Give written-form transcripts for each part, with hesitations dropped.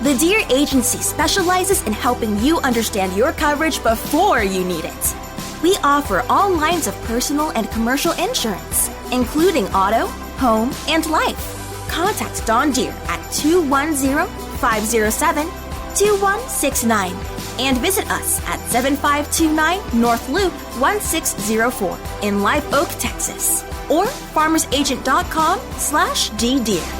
The Dear Agency specializes in helping you understand your coverage before you need it. We offer all lines of personal and commercial insurance, including auto, home, and life. Contact Dawn Dear at 210-507-2169 and visit us at 7529 North Loop 1604 in Live Oak, Texas, or farmersagent.com/ddear.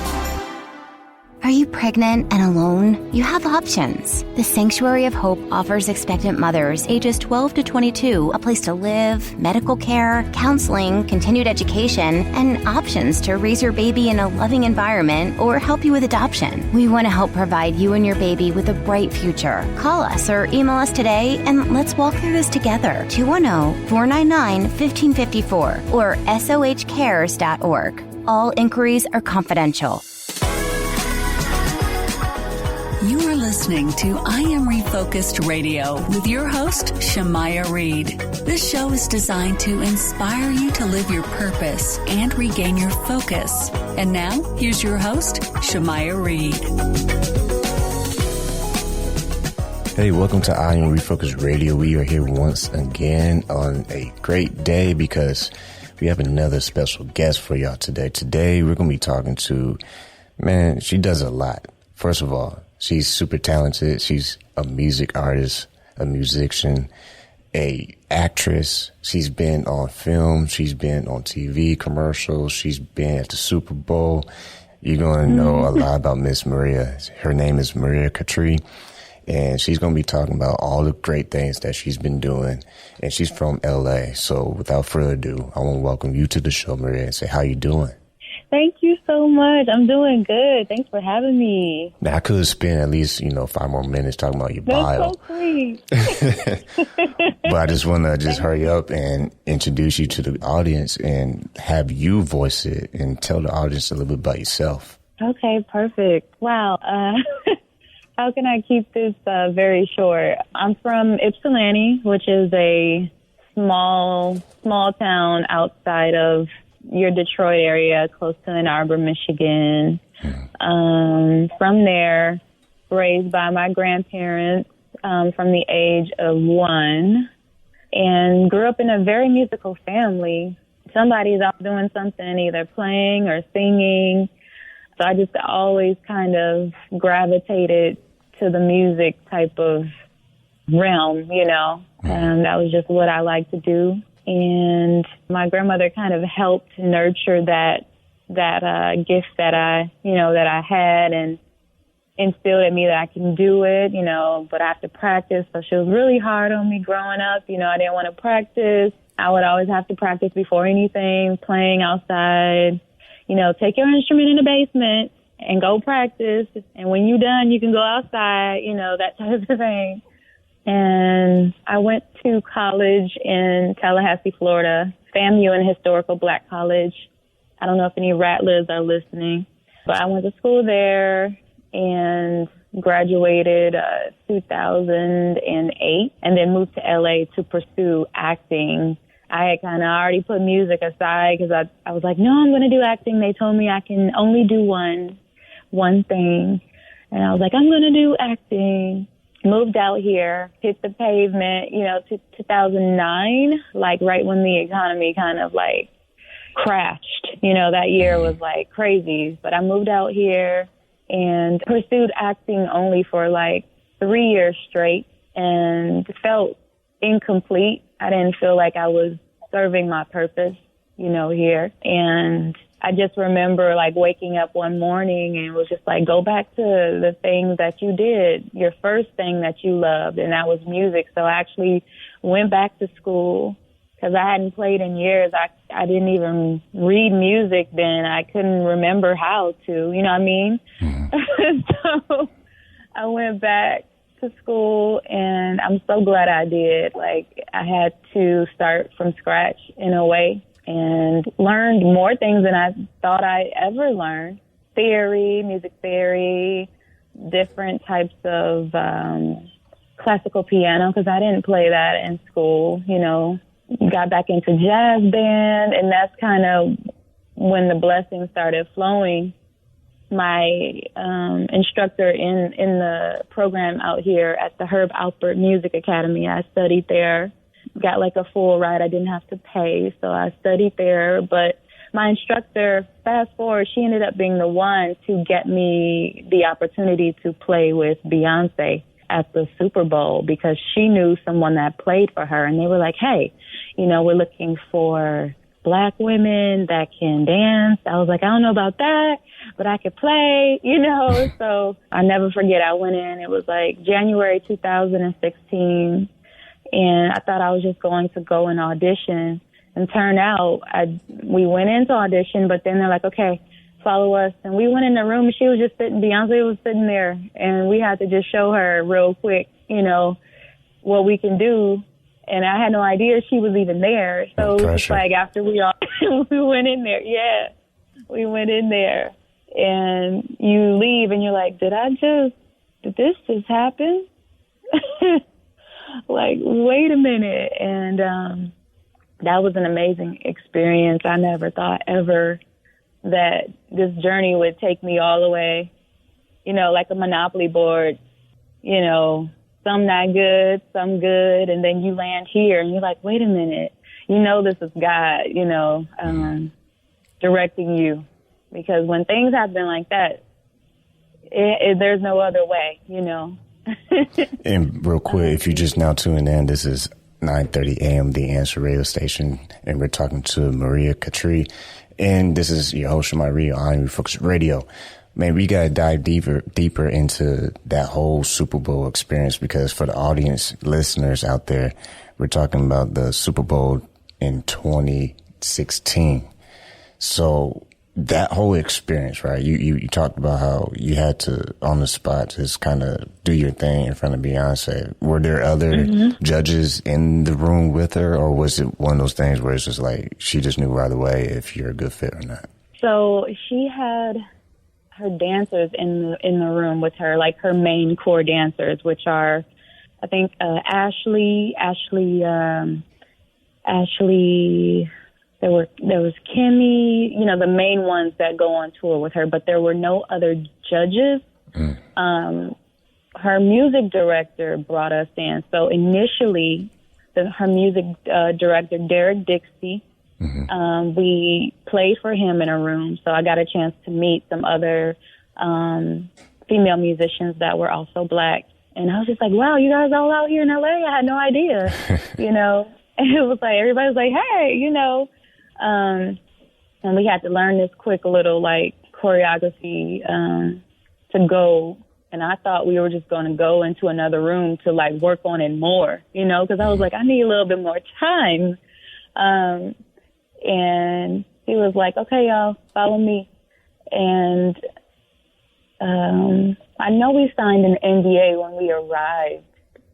Are you pregnant and alone? You have options. The Sanctuary of Hope offers expectant mothers ages 12 to 22 a place to live, medical care, counseling, continued education, and options to raise your baby in a loving environment or help you with adoption. We want to help provide you and your baby with a bright future. Call us or email us today and let's walk through this together. 210-499-1554 or sohcares.org. All inquiries are confidential. You are listening to I Am Refocused Radio with your host, Shamaya Reed. This show is designed to inspire you to live your purpose and regain your focus. And now, here's your host, Shamaya Reed. Hey, welcome to I Am Refocused Radio. We are here once again on a great day because we have another special guest for y'all today. Today, we're going to be talking to, man, she does a lot. First of all, she's super talented. She's a music artist, a musician, a actress. She's been on film. She's been on TV commercials. She's been at the Super Bowl. You're going to know a lot about Miss Maria. Her name is Maria Katre, and she's going to be talking about all the great things that she's been doing. And she's from LA. So without further ado, I want to welcome you to the show, Maria, and say, how you doing? Thank you so much. I'm doing good. Thanks for having me. Now, I could spend at least, 5 more minutes talking about your bio. That's so sweet. But I just want to hurry up and introduce you to the audience and have you voice it and tell the audience a little bit about yourself. Okay, perfect. Wow. How can I keep this very short? I'm from Ypsilanti, which is a small town outside of your Detroit area, close to Ann Arbor, Michigan. From there, raised by my grandparents from the age of 1, and grew up in a very musical family. Somebody's out doing something, either playing or singing. So I just always kind of gravitated to the music type of realm, and that was just what I like to do. And my grandmother kind of helped nurture that gift that I had, and instilled in me that I can do it, but I have to practice. So she was really hard on me growing up. I didn't want to practice. I would always have to practice before anything, playing outside, take your instrument in the basement and go practice. And when you're done, you can go outside, that type of thing. And I went to college in Tallahassee, Florida, FAMU, and Historical Black College. I don't know if any Rattlers are listening, but I went to school there and graduated 2008, and then moved to LA to pursue acting. I had kind of already put music aside because I was like, no, I'm going to do acting. They told me I can only do one thing. And I was like, I'm going to do acting. Moved out here, hit the pavement, 2009, like right when the economy kind of like crashed. That year was like crazy. But I moved out here and pursued acting only for like 3 years straight and felt incomplete. I didn't feel like I was serving my purpose, here. And I just remember like waking up one morning and was just like, go back to the things that you did, your first thing that you loved, and that was music. So I actually went back to school because I hadn't played in years. I didn't even read music then. I couldn't remember how to, you know what I mean? So I went back to school, and I'm so glad I did. Like, I had to start from scratch in a way, and learned more things than I thought I'd ever learn. Theory, music theory, different types of classical piano, because I didn't play that in school, Got back into jazz band, and that's kind of when the blessings started flowing my instructor in the program out here at the Herb Alpert Music Academy. I studied there, got like a full ride. I didn't have to pay, so I studied there. But my instructor, fast forward, she ended up being the one to get me the opportunity to play with Beyonce at the Super Bowl, because she knew someone that played for her. And they were like, hey, you know, we're looking for Black women that can dance. I was like, I don't know about that, but I could play, you know. So I never forget, I went in, it was like January 2016, and I thought I was just going to go and audition. And turned out, we went into audition, but then they're like, okay, follow us. And we went in the room, and she was just sitting, Beyonce was sitting there, and we had to just show her real quick, you know, what we can do. And I had no idea she was even there. So it was like after we went in there, we went in there, and you leave, and you're like, did this just happen? Like, wait a minute. And that was an amazing experience. I never thought ever that this journey would take me all the way, you know, like a Monopoly board, you know, some not good, some good, and then you land here, and you're like, wait a minute, you know this is God, you know, directing you. Because when things happen like that, there's no other way, you know. And real quick, if you're just now tuning in, this is 9:30 a.m. The Answer radio station, and we're talking to Maria Katre, and this is your host, Shemai Reed, on Refocus Radio. Man, we gotta dive deeper into that whole Super Bowl experience, because for the audience listeners out there, we're talking about the Super Bowl in 2016. So that whole experience, right? You talked about how you had to, on the spot, just kind of do your thing in front of Beyonce. Were there other judges in the room with her, or was it one of those things where it's just like she just knew right away if you're a good fit or not? So she had her dancers in the room with her, like her main core dancers, which are, I think, Ashley. There was Kimmy, you know, the main ones that go on tour with her, but there were no other judges. Her music director brought us in. So initially, her music director, Derek Dixie, we played for him in a room. So I got a chance to meet some other female musicians that were also Black. And I was just like, wow, you guys all out here in LA? I had no idea, you know. And it was like, everybody was like, hey, you know. And we had to learn this quick little, like, choreography to go. And I thought we were just going to go into another room to, like, work on it more, you know, because I was like, I need a little bit more time. And he was like, okay, y'all, follow me. And I know we signed an NDA when we arrived,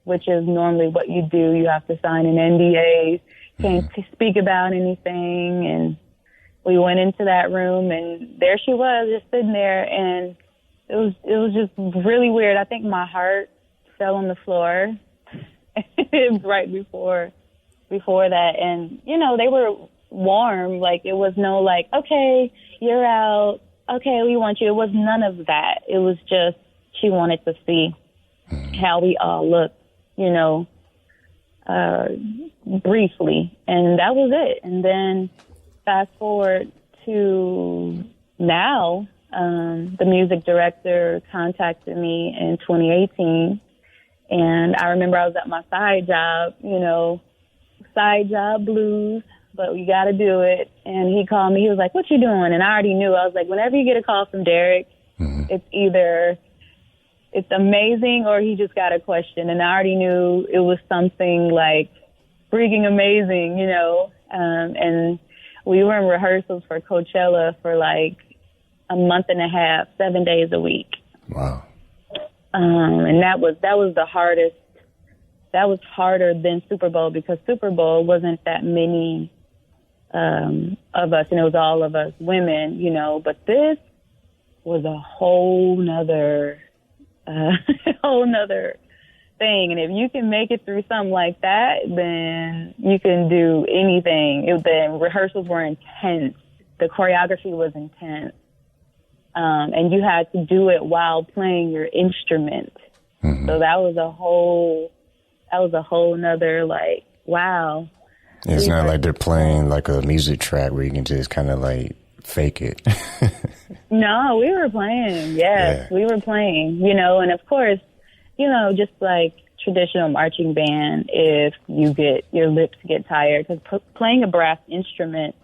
which is normally what you do. You have to sign an NDA, can't speak about anything. And we went into that room, and there she was, just sitting there, and it was just really weird. I think my heart fell on the floor right before that. And, you know, they were warm. Like, it was no, like, okay, you're out. Okay, we want you. It was none of that. It was just she wanted to see how we all looked, you know, briefly. And that was it. And then fast forward to now, the music director contacted me in 2018. And I remember I was at my side job, you know, side job blues, but we got to do it. And he called me. He was like, what you doing? And I already knew. I was like, whenever you get a call from Derek, it's either it's amazing or he just got a question. And I already knew it was something like freaking amazing, you know. And we were in rehearsals for Coachella for like a month and a half, 7 days a week. Wow. And that was the hardest. That was harder than Super Bowl, because Super Bowl wasn't that many of us, and it was all of us women, you know. But this was a whole nother thing. And if you can make it through something like that, then you can do anything. The rehearsals were intense. The choreography was intense. and you had to do it while playing your instrument. Mm-hmm. So that was a whole nother, like, wow. It's not like they're playing like a music track where you can just kind of like fake it. No, we were playing. Yes, we were playing, and of course, just like traditional marching band, if your lips get tired, because playing a brass instrument,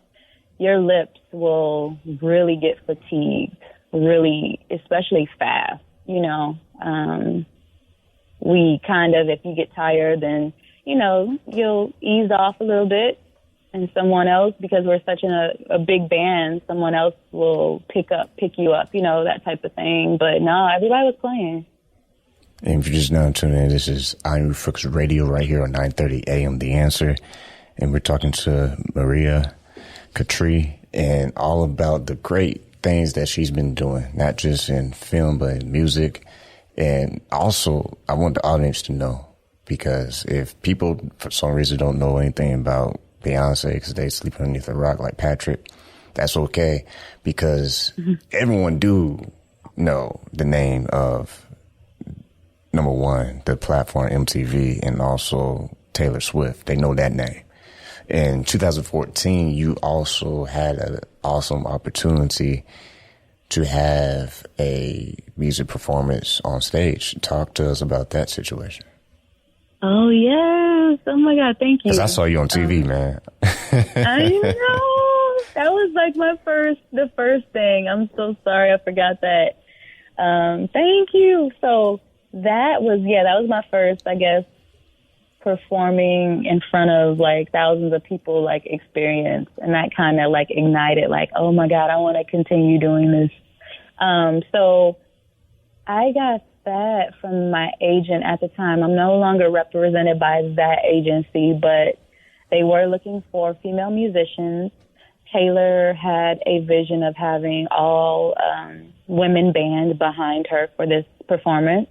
your lips will really get fatigued, really, especially fast, we kind of, if you get tired, then, you'll ease off a little bit, and someone else, because we're such a big band, someone else will pick you up, that type of thing. But no, everybody was playing. And if you're just now tuning in, this is ideaI Radio right here on 9:30 a.m. The Answer. And we're talking to Maria Katre and all about the great things that she's been doing, not just in film, but in music. And also, I want the audience to know, because if people for some reason don't know anything about Beyonce because they sleep underneath a rock like Patrick, that's okay, because everyone do know the name of, number one, the platform MTV, and also Taylor Swift. They know that name. In 2014, you also had an awesome opportunity to have a music performance on stage. Talk to us about that situation. Oh, yes. Oh, my God. Thank you. Because I saw you on TV, man. I know. That was like the first thing. I'm so sorry I forgot that. Thank you. So that was my first, I guess, performing in front of like thousands of people, like, experience. And that kind of like ignited, like, oh my God, I want to continue doing this. So I got that from my agent at the time. I'm no longer represented by that agency, but they were looking for female musicians. Taylor had a vision of having all women band behind her for this performance.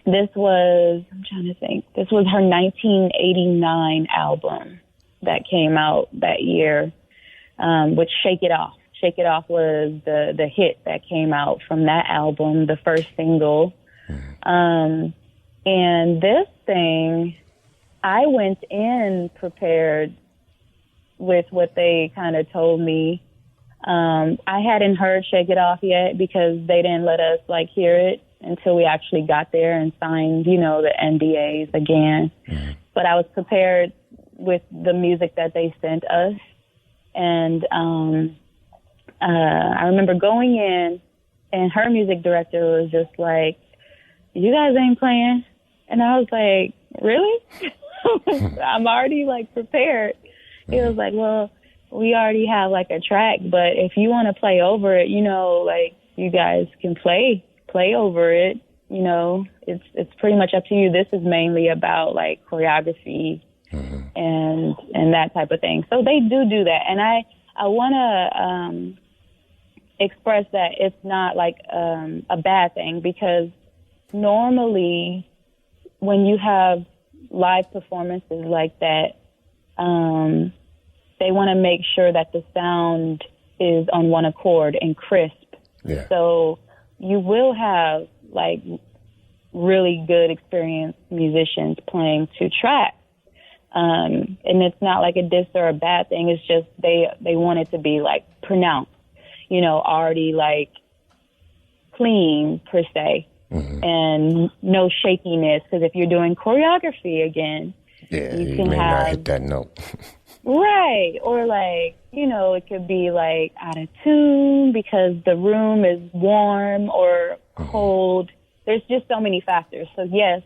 This was her 1989 album that came out that year, with Shake It Off. Shake It Off was the hit that came out from that album, the first single. And this thing, I went in prepared with what they kind of told me. I hadn't heard Shake It Off yet because they didn't let us like hear it until we actually got there and signed, the NDAs again. But I was prepared with the music that they sent us. And I remember going in, and her music director was just like, you guys ain't playing? And I was like, really? I'm already like prepared. He was like, well, we already have like a track, but if you want to play over it, like you guys can play over it. It's pretty much up to you. This is mainly about like choreography and that type of thing. So they do that. And I want to express that it's not like a bad thing, because normally when you have live performances like that, they want to make sure that the sound is on one accord and crisp. Yeah. So you will have like really good experienced musicians playing two tracks. And it's not like a diss or a bad thing. It's just they want it to be like pronounced, already like clean per se, and no shakiness. Because if you're doing choreography again, you can may have, not hit that note. Right. Or like, it could be like out of tune because the room is warm or cold. There's just so many factors. So yes,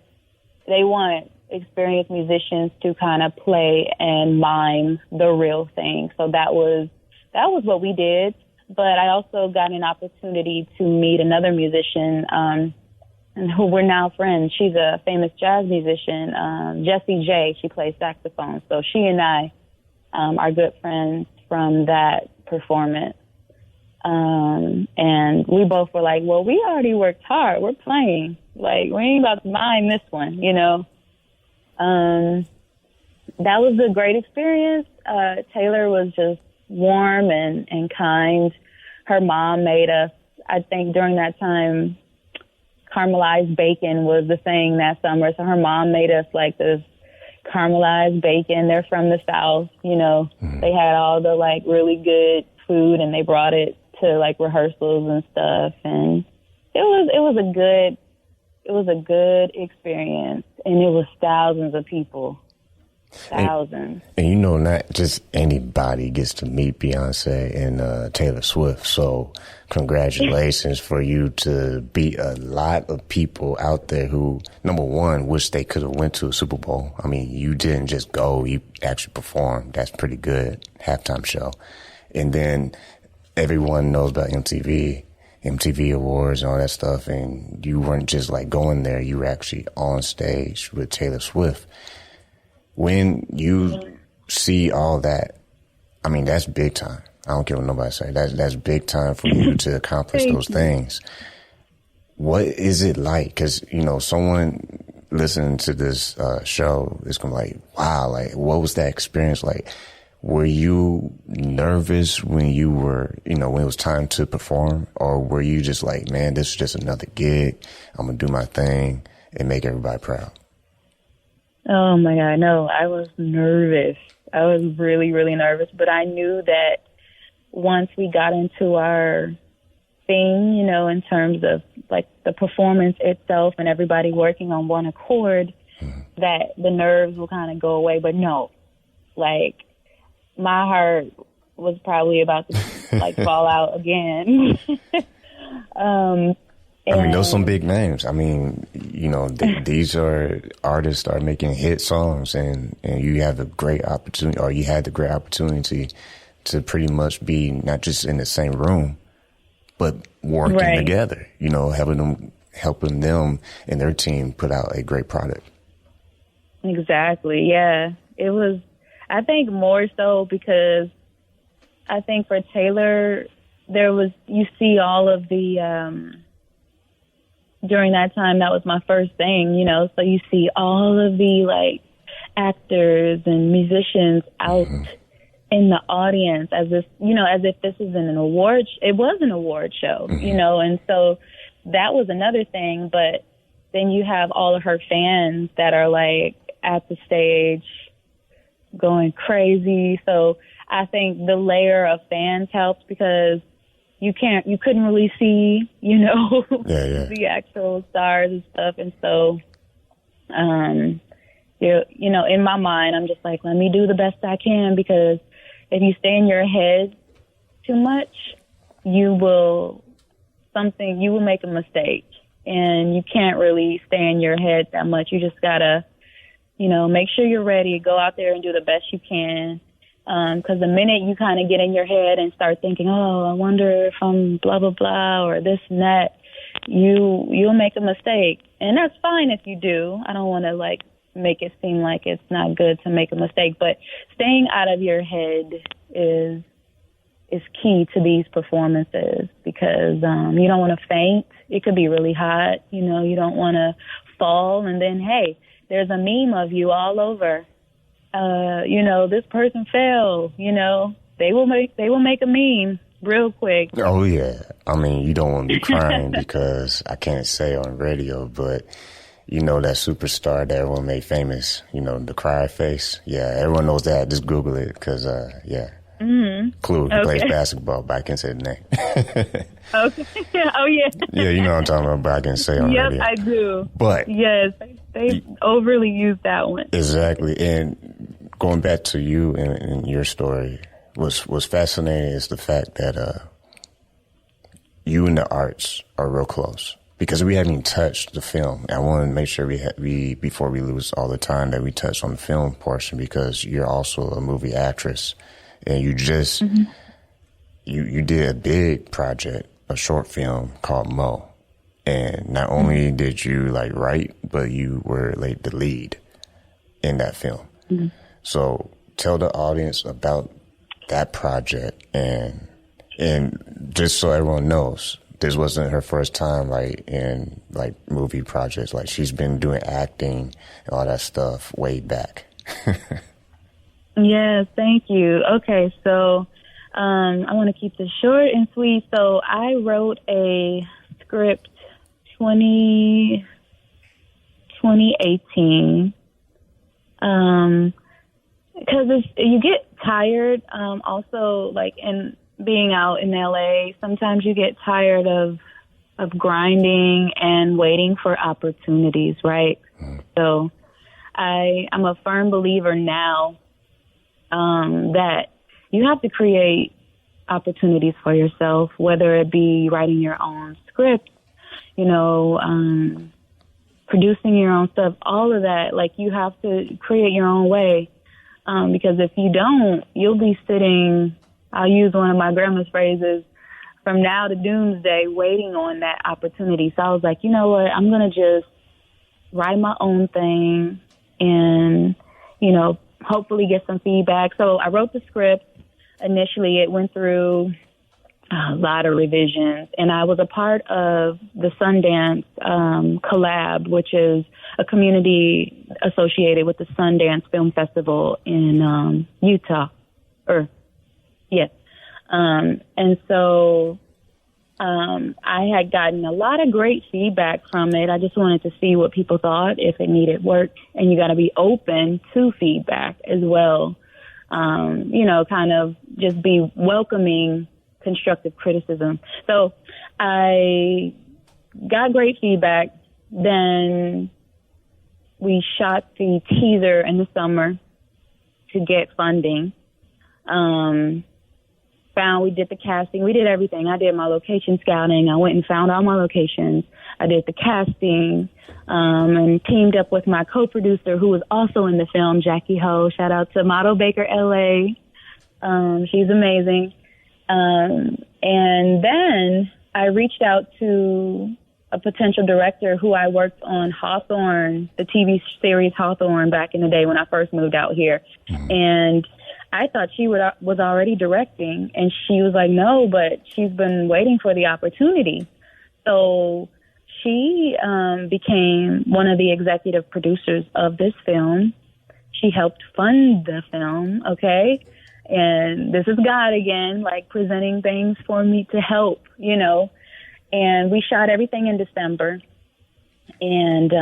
they want experienced musicians to kind of play and mime the real thing. So that was what we did. But I also got an opportunity to meet another musician, and who we're now friends. She's a famous jazz musician, Jessie J. She plays saxophone. So she and I are good friends from that performance. And we both were like, well, we already worked hard. We're playing. Like, we ain't about to mind this one, That was a great experience. Taylor was just warm and kind. her mom made us, I think during that time, caramelized bacon was the thing that summer. So her mom made us like this caramelized bacon. They're from the South, you know. They had all the like really good food, and they brought it to like rehearsals and stuff. And it was a good experience, and it was thousands of people. Thousands. And you know, not just anybody gets to meet Beyonce and Taylor Swift. So congratulations for you to beat a lot of people out there who, number one, wish they could have went to a Super Bowl. I mean, you didn't just go, you actually performed. That's pretty good. Halftime show. And then everyone knows about MTV Awards and all that stuff. And you weren't just like going there. You were actually on stage with Taylor Swift. When you see all that, I mean, that's big time. I don't care what nobody say. That's big time for you to accomplish those things. What is it like? Because, you know, someone listening to this show is going to be like, wow, like, what was that experience like? Were you nervous when you were, you know, when it was time to perform? Or were you just like, man, this is just another gig. I'm going to do my thing and make everybody proud? Oh, my God. No, I was nervous. I was really, really nervous. But I knew that once we got into our thing, you know, in terms of, like, the performance itself and everybody working on one accord, that the nerves will kind of go away. But no, like, my heart was probably about to, like, fall out again. I mean, those are some big names. I mean, you know, these are artists that are making hit songs, and you have a great opportunity, or you had the great opportunity to pretty much be not just in the same room, but working together, you know, helping them and their team put out a great product. Exactly. Yeah. It was, I think more so because I think for Taylor, you see all of the, during that time, that was my first thing, you know, so you see all of the, like, actors and musicians out in the audience as if this isn't an award. It was an award show, you know, and so that was another thing. But then you have all of her fans that are, like, at the stage going crazy. So I think the layer of fans helps because you couldn't really see, you know, the actual stars and stuff. And so, you know, in my mind, I'm just like, let me do the best I can, because if you stay in your head too much, you will make a mistake, and you can't really stay in your head that much. You just gotta, you know, make sure you're ready, go out there and do the best you can. Because the minute you kind of get in your head and start thinking, oh, I wonder if I'm blah, blah, blah, or this and that, you'll make a mistake. And that's fine if you do. I don't want to, like, make it seem like it's not good to make a mistake. But staying out of your head is key to these performances, because you don't want to faint. It could be really hot. You know, you don't want to fall. And then, hey, there's a meme of you all over. You know, this person fell, you know, they will make a meme real quick. Oh, yeah. I mean, you don't want to be crying because I can't say on radio, but, you know, that superstar that everyone made famous, you know, the cry face. Yeah, everyone knows that. Just Google it because, yeah. Clue, he plays basketball, but I can't say the name. Okay. Oh, yeah. Yeah, you know what I'm talking about, but I can't say on radio. Yep, I do. But yes, they overly used that one. Exactly. And going back to you and your story, what's fascinating is the fact that you and the arts are real close. Because we haven't even touched the film. I want to make sure we before we lose all the time, that we touch on the film portion, because you're also a movie actress, and you just you did a big project, a short film called Mo, and not only did you like write, but you were like the lead in that film. So tell the audience about that project, and just so everyone knows, this wasn't her first time like in like movie projects. Like, she's been doing acting and all that stuff way back. Yes, thank you. Okay, so I want to keep this short and sweet. So I wrote a script 2018. Because you get tired. Also, like in being out in LA, sometimes you get tired of grinding and waiting for opportunities, right? So I'm a firm believer now that you have to create opportunities for yourself, whether it be writing your own script, producing your own stuff, all of that. Like, you have to create your own way. Because if you don't, you'll be sitting, I'll use one of my grandma's phrases, from now to doomsday, waiting on that opportunity. So I was like, you know what, I'm going to just write my own thing and, hopefully get some feedback. So I wrote the script. Initially, it went through a lot of revisions, and I was a part of the Sundance Collab, which is a community associated with the Sundance Film Festival in Utah. And so I had gotten a lot of great feedback from it. I just wanted to see what people thought, if it needed work, and you got to be open to feedback as well. Kind of just be welcoming constructive criticism. So I got great feedback. Then we shot the teaser in the summer to get funding. We did the casting. We did everything. I did my location scouting. I went and found all my locations. I did the casting, and teamed up with my co-producer, who was also in the film, Jackie Ho. Shout out to Model Baker LA. She's amazing. And then I reached out to a potential director who I worked on Hawthorne, the TV series Hawthorne, back in the day when I first moved out here. And I thought she was already directing, and she was like, no, but she's been waiting for the opportunity. So she became one of the executive producers of this film. She helped fund the film, okay? And this is God again, like presenting things for me to help, And we shot everything in December. And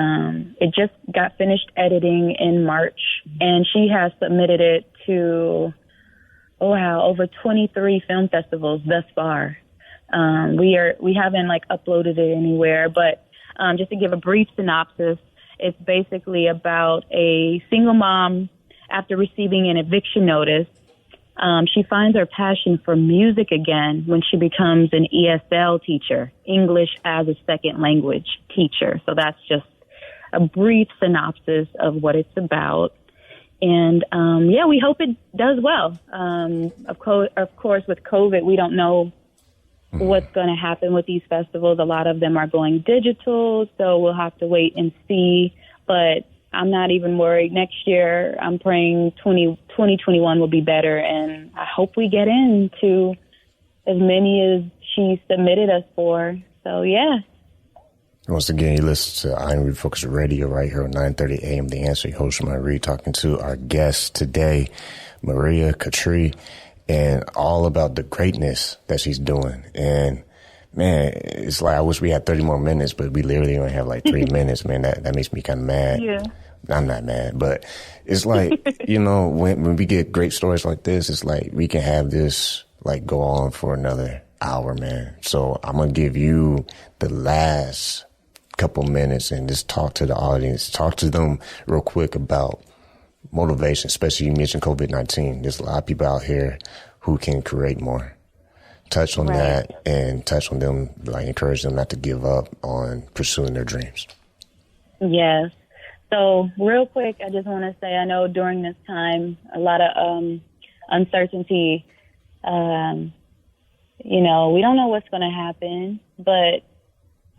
it just got finished editing in March. And she has submitted it to, over 23 film festivals thus far. We haven't uploaded it anywhere, but just to give a brief synopsis, it's basically about a single mom after receiving an eviction notice. She finds her passion for music again when she becomes an ESL teacher, English as a Second Language teacher. So that's just a brief synopsis of what it's about. And, we hope it does well. Of course, with COVID, we don't know what's going to happen with these festivals. A lot of them are going digital, so we'll have to wait and see. But I'm not even worried. Next year, I'm praying 2021 will be better, and I hope we get into as many as she submitted us for. So, yeah. Once again, you listen to I Am Refocused Radio right here on 9:30 a.m. The Answer. Your host, Maria Reed, talking to our guest today, Maria Katre, and all about the greatness that she's doing. And, man, it's like I wish we had 30 more minutes, but we literally only have 3 minutes, man. That makes me kind of mad. Yeah. I'm not mad, but it's like, when we get great stories like this, it's like we can have this go on for another hour, man. So I'm going to give you the last couple minutes and just talk to the audience, talk to them real quick about motivation, especially you mentioned COVID-19. There's a lot of people out here who can create more. Touch on that and touch on them, encourage them not to give up on pursuing their dreams. Yes. So real quick, I just want to say, I know during this time, a lot of uncertainty, we don't know what's going to happen, but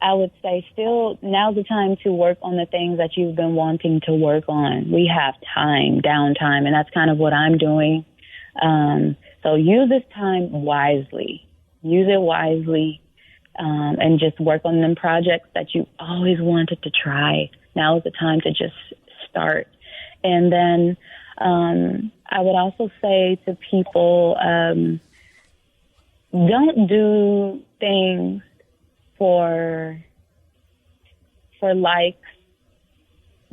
I would say still now's the time to work on the things that you've been wanting to work on. We have time, downtime, and that's kind of what I'm doing. So use this time wisely. Use it wisely, and just work on them projects that you always wanted to try. Now is the time to just start. And then I would also say to people, don't do things for likes.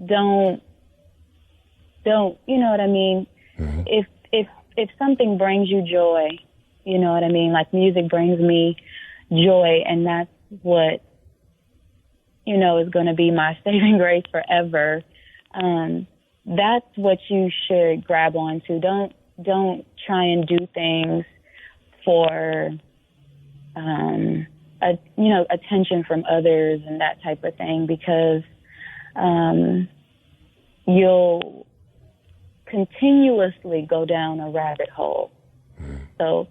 Don't, you know what I mean? Mm-hmm. If something brings you joy, you know what I mean? Like music brings me joy, and that's what, you know, is going to be my saving grace forever. That's what you should grab onto. Don't try and do things for, attention from others and that type of thing, because you'll continuously go down a rabbit hole. So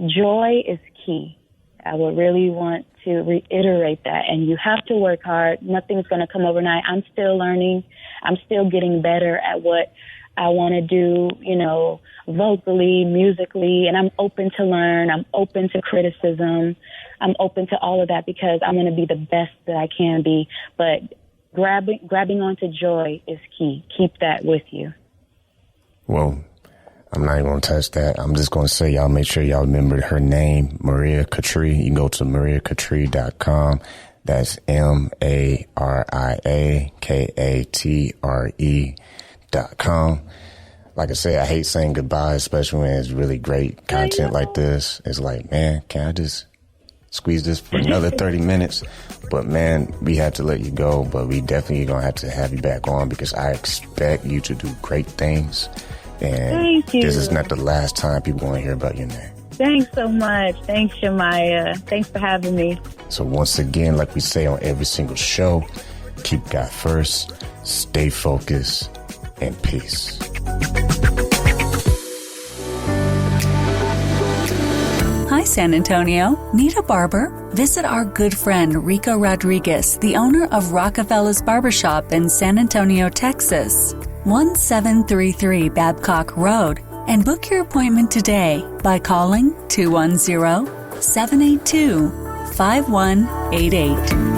joy is key. I would really want to reiterate that. And you have to work hard. Nothing's going to come overnight. I'm still learning. I'm still getting better at what I want to do, you know, vocally, musically, and I'm open to learn. I'm open to criticism. I'm open to all of that because I'm going to be the best that I can be. But grabbing onto joy is key. Keep that with you. Well, I'm not even going to touch that. I'm just going to say, y'all make sure y'all remember her name, Maria Katre. You can go to mariakatre.com. That's MariaKatre.com. Like I said, I hate saying goodbye, especially when it's really great content like this. It's like, man, can I just squeeze this for another 30 minutes? But man, we have to let you go, but we definitely going to have you back on because I expect you to do great things. And thank you. This is not the last time people want to hear about your name. Thanks so much. Thanks, Shemaya. Thanks for having me. So once again, like we say on every single show, keep God first, stay focused, and peace. Hi, San Antonio. Need a barber? Visit our good friend Rico Rodriguez, the owner of Rockefeller's Barbershop in San Antonio, Texas, 1733 Babcock Road, and book your appointment today by calling 210-782-5188.